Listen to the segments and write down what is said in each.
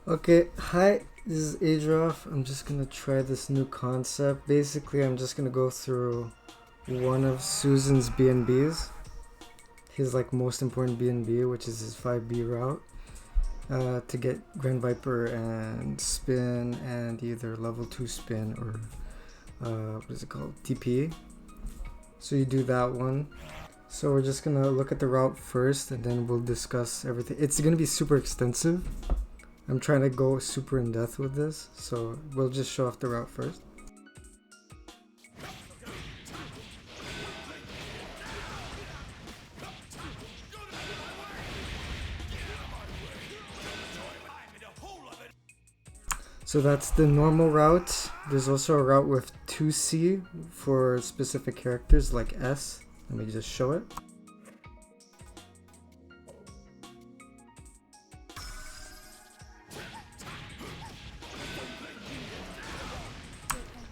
Okay, hi, this is Adroff. I'm just gonna try this new concept. Basically, I'm just gonna go through one of Susan's BNBs, his like most important BNB, which is his 5B route, to get Grand Viper and spin and either level 2 spin or what is it called? TP. So you do that one. So we're just gonna look at the route first and then we'll discuss everything. It's gonna be super extensive. I'm trying to go super in depth with this, so we'll just show off the route first. So that's the normal route. There's also a route with 2C for specific characters like S. Let me just show it.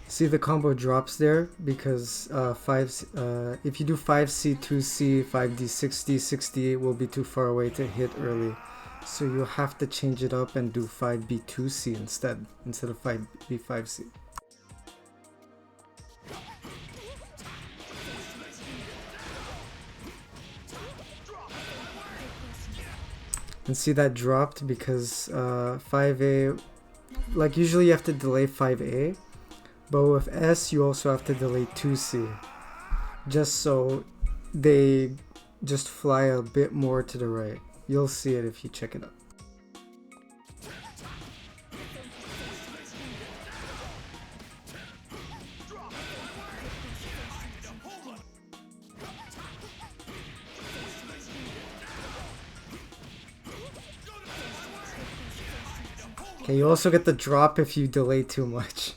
See, the combo drops there because if you do 5C, 2C, 5D, 6D, 6D will be too far away to hit early. So you'll have to change it up and do 5B, 2C instead of 5B, 5C. And see, that dropped because 5A, like usually you have to delay 5A. But with S, you also have to delay 2C, just so they just fly a bit more to the right. You'll see it if you check it out. Okay, you also get the drop if you delay too much.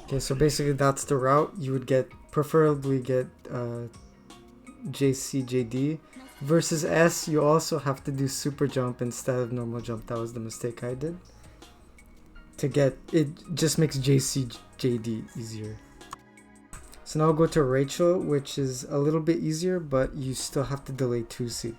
Okay, so basically that's the route. You would preferably get JC, JD. Versus S, you also have to do super jump instead of normal jump. That was the mistake I did. It just makes JC, JD easier. So now I'll go to Rachel, which is a little bit easier, but you still have to delay 2C.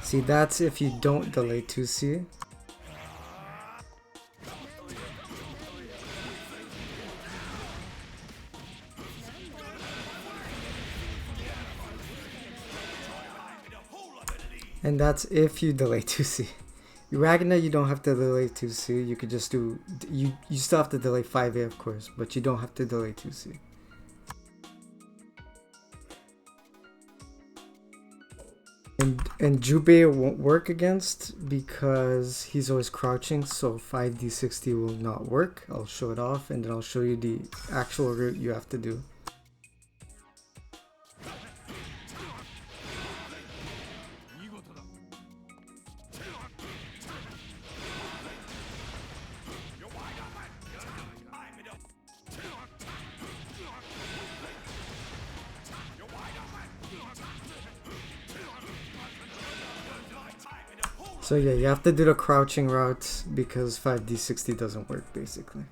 See, that's if you don't delay 2C. And that's if you delay 2C. Ragnar, you don't have to delay 2C. You could just do... You still have to delay 5A, of course, but you don't have to delay 2C. And Jubei won't work against because he's always crouching, so 5D, 6D will not work. I'll show it off and then I'll show you the actual route you have to do. So yeah, you have to do the crouching route because 5D, 60 doesn't work basically.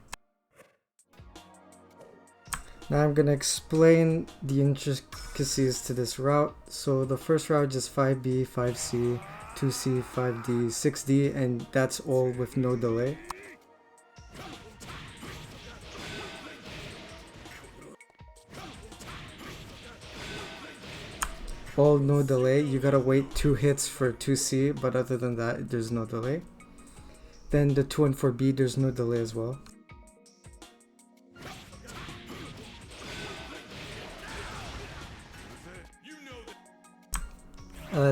Now I'm gonna explain the intricacies to this route. So the first route is 5B, 5C, 2C, 5D, 6D, and that's all with no delay. All no delay. You gotta wait 2 hits for 2C, but other than that, there's no delay. Then the 2 and 4B, there's no delay as well.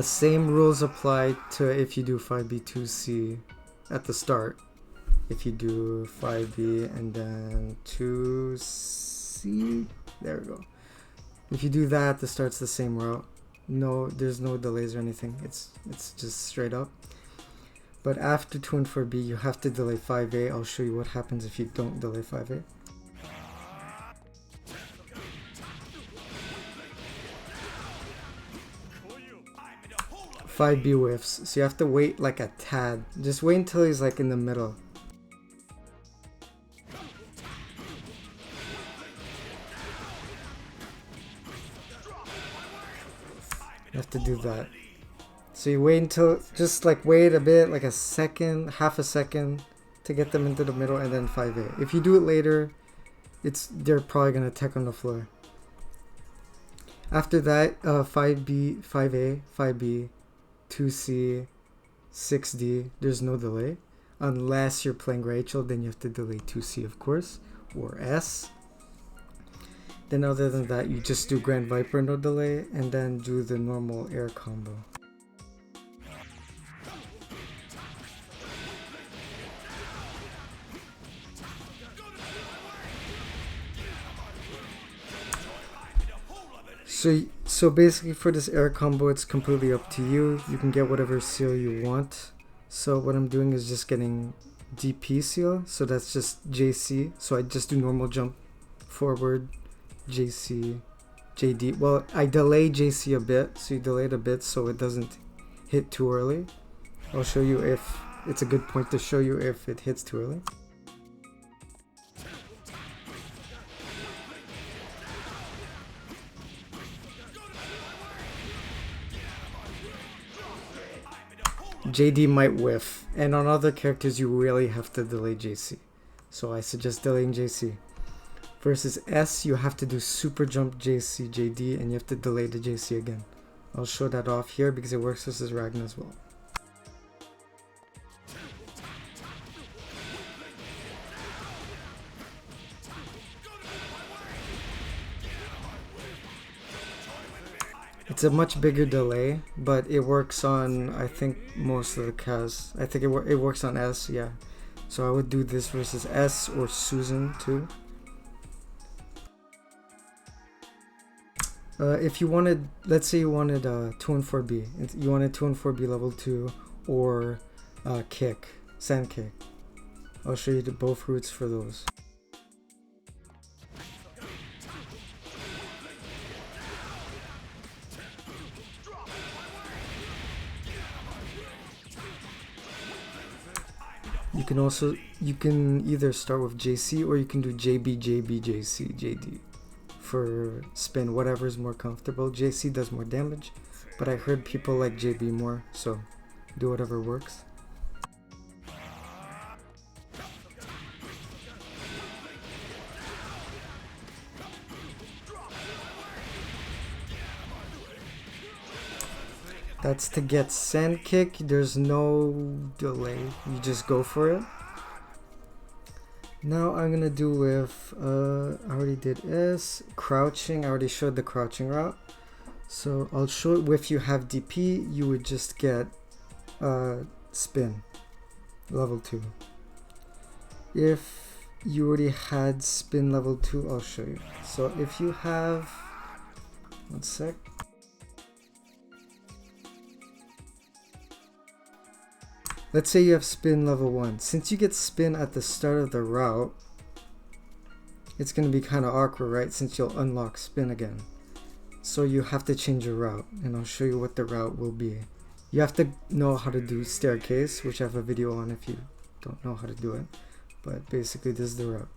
Same rules apply to if you do 5B, 2C at the start. If you do 5B and then 2C, there we go. If you do that, the start's the same route. No, there's no delays or anything. It's just straight up. But after 2 and 4B, you have to delay 5A. I'll show you what happens if you don't delay 5A. 5B whiffs. So you have to wait like a tad. Just wait until he's like in the middle. You have to do that. So you wait until, just like wait a bit, like a second, half a second to get them into the middle, and then 5A. If you do it later, they're probably gonna tech on the floor. After that, 5B, 5A, 5B, 2C, 6D, there's no delay. Unless you're playing Rachel, then you have to delay 2C, of course, or S. Then other than that, you just do Grand Viper, no delay, and then do the normal air combo. So basically for this air combo, it's completely up to you. You can get whatever seal you want. So what I'm doing is just getting DP seal. So that's just JC. So I just do normal jump forward, JC, JD. Well, I delay JC a bit. So you delay it a bit so it doesn't hit too early. I'll show you if it's a good point to show you if it hits too early. JD might whiff, and on other characters you really have to delay JC. So I suggest delaying JC. Versus S, you have to do super jump JC, JD, and you have to delay the JC again. I'll show that off here because it works versus Ragnar as well. It's a much bigger delay, but it works on, I think, most of the Kaz. I think it works on S, yeah. So I would do this versus S or Susan too. If you wanted, let's say you wanted 2 and 4B. You wanted 2 and 4B level 2 or kick, sand kick. I'll show you both routes for those. You can either start with JC or you can do JB, JB, JC, JD for spin, whatever is more comfortable. JC does more damage, but I heard people like JB more, so do whatever works. That's to get sand kick. There's no delay. You just go for it. Now I'm gonna do with I already did S, crouching. I already showed the crouching route. So I'll show it if you have DP, you would just get spin level 2. If you already had spin level 2, I'll show you. So if you have, one sec. Let's say you have spin level 1. Since you get spin at the start of the route, it's going to be kind of awkward, right? Since you'll unlock spin again. So you have to change your route, and I'll show you what the route will be. You have to know how to do staircase, which I have a video on if you don't know how to do it. But basically this is the route.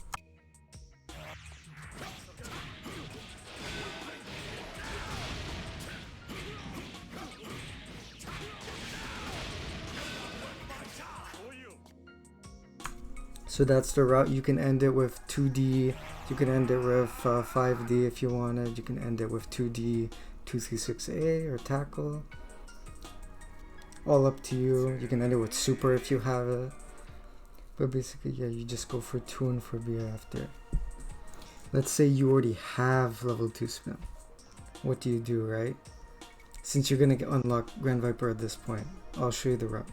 So that's the route. You can end it with 2D, you can end it with 5D if you wanted, you can end it with 2D, 236A or tackle. All up to you. You can end it with super if you have it. But basically, yeah, you just go for 2 and 4B after. Let's say you already have level 2 spin. What do you do, right? Since you're gonna unlock Grand Viper at this point, I'll show you the route.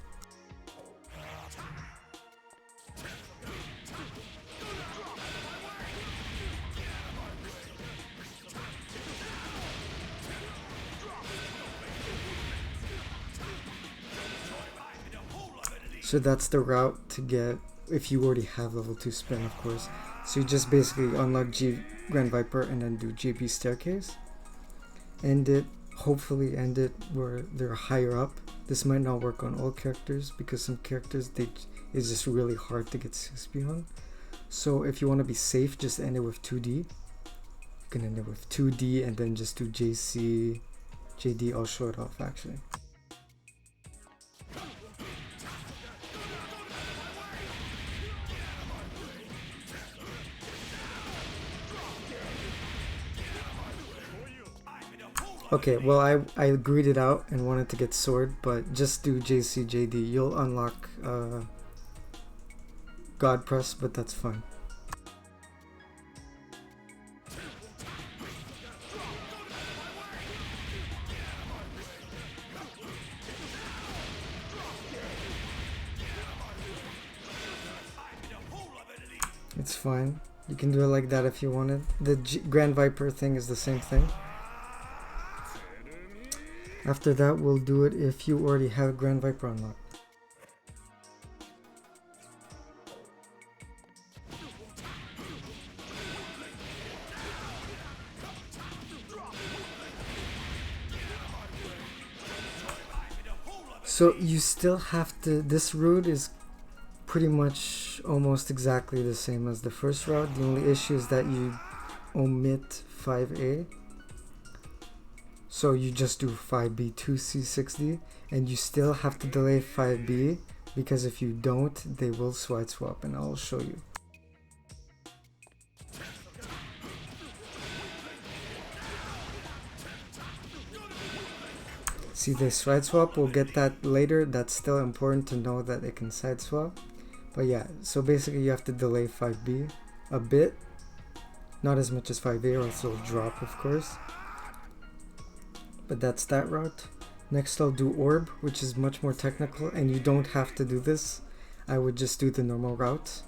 So that's the route to get if you already have level 2 spin, of course. So you just basically unlock Grand Viper and then do JP staircase. End it, hopefully end it where they're higher up This might not work on all characters because some characters it's just really hard to get 6B on. So if you want to be safe, just end it with 2D. You can end it with 2D and then just do JC, JD. I'll show it off actually. Okay, well I agreed it out and wanted to get sword, but just do JC, JD. You'll unlock God Press, but that's fine. It's fine. You can do it like that if you wanted. The Grand Viper thing is the same thing. After that, we'll do it if you already have Grand Viper unlocked. So you still have to, this route is pretty much almost exactly the same as the first route. The only issue is that you omit 5A. So you just do 5B, 2C, 6D, and you still have to delay 5B because if you don't, they will side swap, and I'll show you. See, the side swap, we'll get that later. That's still important to know that it can side swap. But yeah, so basically you have to delay 5B a bit, not as much as 5A or else it'll drop, of course. But that's that route. Next I'll do Orb, which is much more technical, and you don't have to do this. I would just do the normal route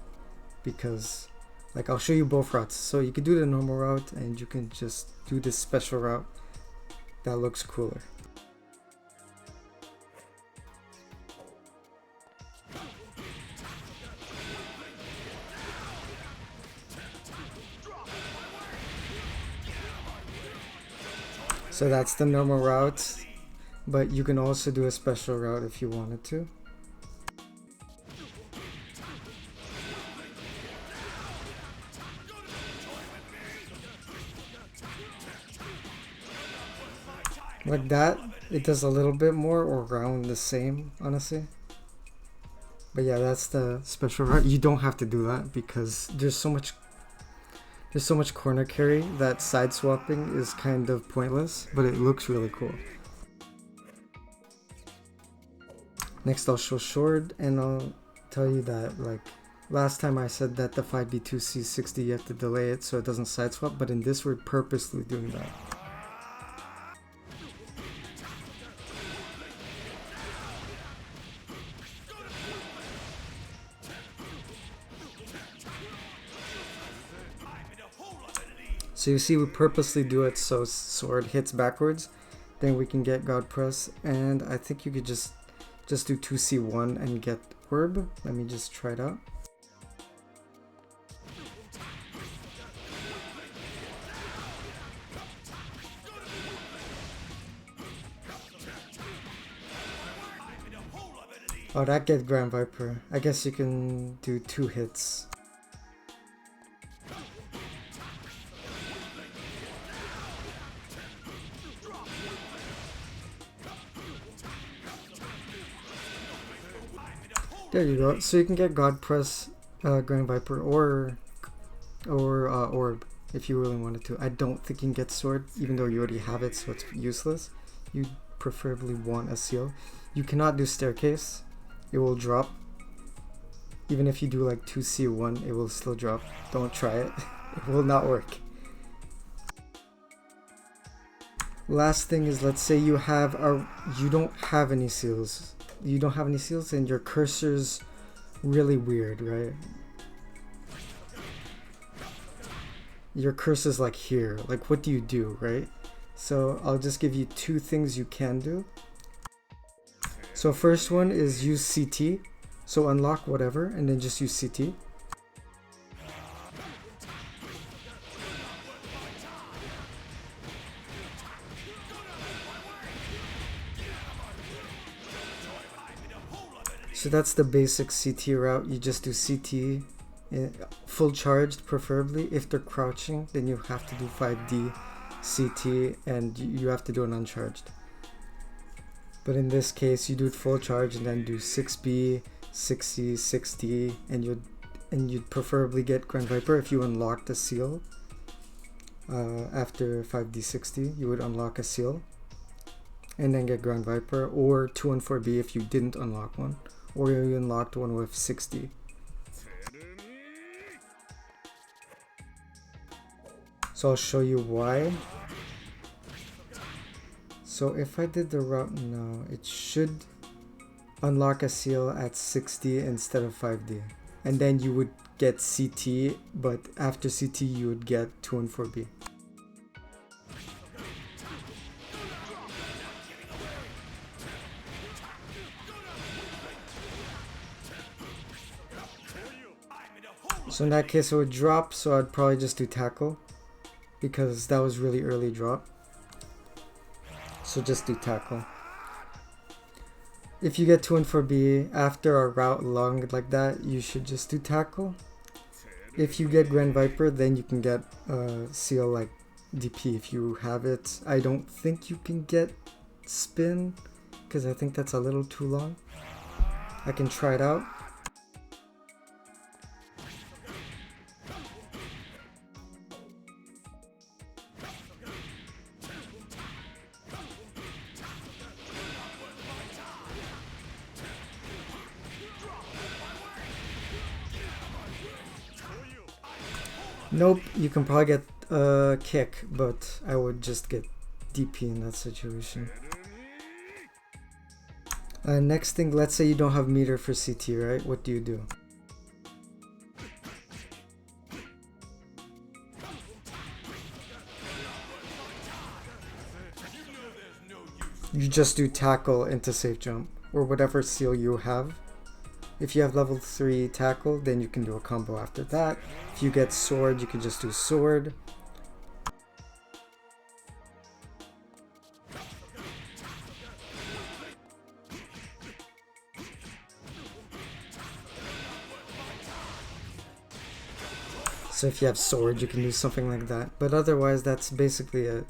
because like I'll show you both routes. So you can do the normal route and you can just do this special route that looks cooler. So that's the normal route, but you can also do a special route if you wanted to. Like that, it does a little bit more or around the same, honestly. But yeah, that's the special route. You don't have to do that because there's so much corner carry that side swapping is kind of pointless, but it looks really cool. Next I'll show Short, and I'll tell you that like last time I said that the 5B2C60 you have to delay it so it doesn't side swap, but in this we're purposely doing that. So you see we purposely do it so sword hits backwards, then we can get God Press, and I think you could just do 2C1 and get Orb. Let me just try it out. Oh, that get Grand Viper. I guess you can do 2 hits. There you go. So you can get God Press, Grand Viper, or Orb if you really wanted to. I don't think you can get Sword, even though you already have it, so it's useless. You preferably want a seal. You cannot do Staircase. It will drop. Even if you do like 2C1, it will still drop. Don't try it. It will not work. Last thing is, let's say you don't have any seals. You don't have any seals and your cursor's really weird, right? Your cursor's like here. Like, what do you do, right? So I'll just give you 2 things you can do. So first one is use CT. So unlock whatever and then just use CT. So that's the basic CT route. You just do CT, full charged preferably. If they're crouching, then you have to do 5D CT, and you have to do an uncharged. But in this case, you do it full charge and then do 6B, 6C, 6D, and you'd preferably get Grand Viper if you unlock the seal. After 5D 60, you would unlock a seal and then get Grand Viper, or 2 and 4B if you didn't unlock one, or you unlocked one with 60. So I'll show you why. So if I did the route now, it should unlock a seal at 60 instead of 5D. And then you would get CT, but after CT you would get 2 and 4B. So in that case it would drop, so I'd probably just do tackle, because that was really early drop. So just do tackle. If you get 2 and 4B after a route long like that, you should just do tackle. If you get Grand Viper, then you can get seal like DP if you have it. I don't think you can get spin, because I think that's a little too long. I can try it out. Nope, you can probably get a kick, but I would just get DP in that situation. Next thing, let's say you don't have meter for CT, right? What do you do? You just do tackle into safe jump, or whatever seal you have. If you have level 3 tackle, then you can do a combo after that. If you get sword, you can just do sword. So if you have sword, you can do something like that. But otherwise, that's basically it.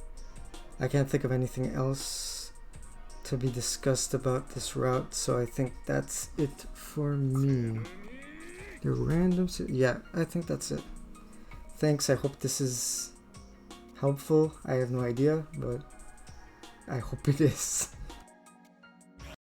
I can't think of anything else to be discussed about this route, so I think that's it for me. The random, yeah, I think that's it. Thanks, I hope this is helpful. I have no idea, but I hope it is.